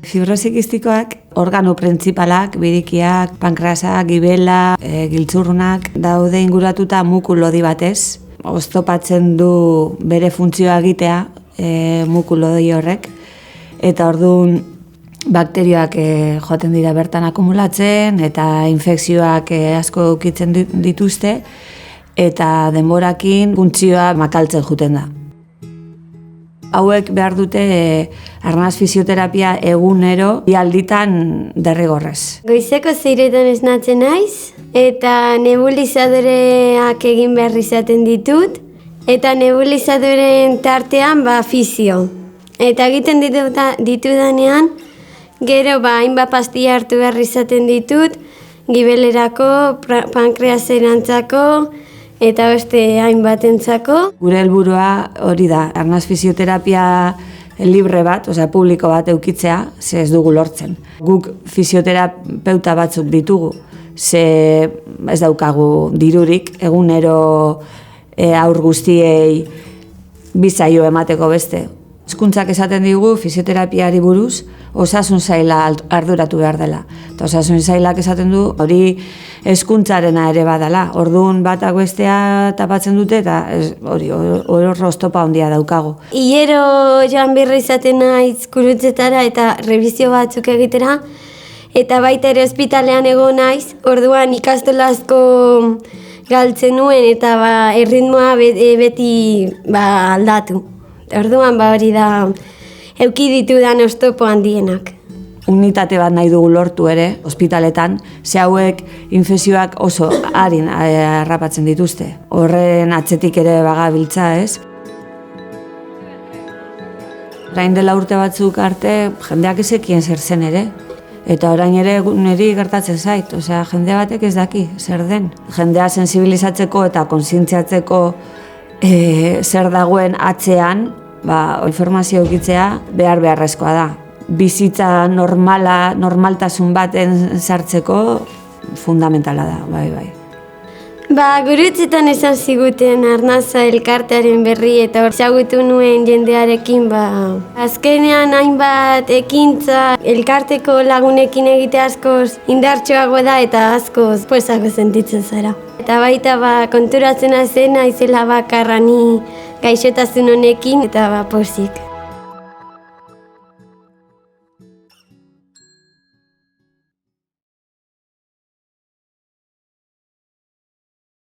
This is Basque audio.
Fibrosi kistikoak organo printzipalak, birikiak, pankreasak, gibela, giltzurrunak daude inguratuta mukulodi batez. Oztopatzen du bere funtzioa egitea mukulodi horrek. Eta orduan bakterioak joaten dira bertan akumulatzen eta infekzioak asko ukitzen dituzte eta denborakin funtzioa makaltzen juten da. Hauek behar dute arnaz fisioterapia egunero bi alditan derrigorrez. Goizeko 6etan esnatzen naiz eta nebulizadoreak egin behar izaten ditut eta nebulizadoren tartean fisio. Eta egiten ditudanean gero hainbat pastilla hartu behar izaten ditut gibelerako, pankreaserantzako eta beste hainbatentzako. Gure helburua hori da, arnaz fisioterapia libre bat, publiko bat eukitzea, ze ez dugu lortzen. Guk fisioterapeuta batzuk ditugu, ze ez daukagu dirurik, egunero haur guztiei bizaio emateko beste. Hezkuntzak esaten digu fisioterapiari buruz osasun saila arduratu behar dela. Eta osasun sailak esaten du hori hezkuntzarena ere badala. Orduan batak bestea tapatzen dute eta hori oztopa handia daukagu. Hilero joan berri izaten naiz gurutzetara eta rebizio batzuk egitera eta baita ere ospitalean egon naiz. Orduan ikastola asko galtzen nuen eta erritmoa beti aldatu. Orduan hori da euki ditudan oztopo handienak. Unitate bat nahi dugu lortu ere, ospitaletan, ze hauek infekzioak oso arin harrapatzen dituzte. Horren atzetik ere bagabiltza, ez? Orain dela urte batzuk arte, jendeak ezekien zer zen ere. Eta orain ere niri gertatzen zait, jende batek ez daki zer den. Jendea sensibilizatzeko eta kontzientziatzeko zer dagoen atzean, informazio egitzea beharrezkoa da. Bizitza normaltasun baten sartzeko fundamentala da, bai. Gurutzetan esan ziguten arnaza elkartearen berri eta hor zagutu nuen jendearekin, azkenean hainbat ekintza elkarteko lagunekin egite askoz indartsuago da eta askoz posago sentitzen zara. Eta baita konturatzen azena izela bakarra ni gaixotasun honekin eta pozik.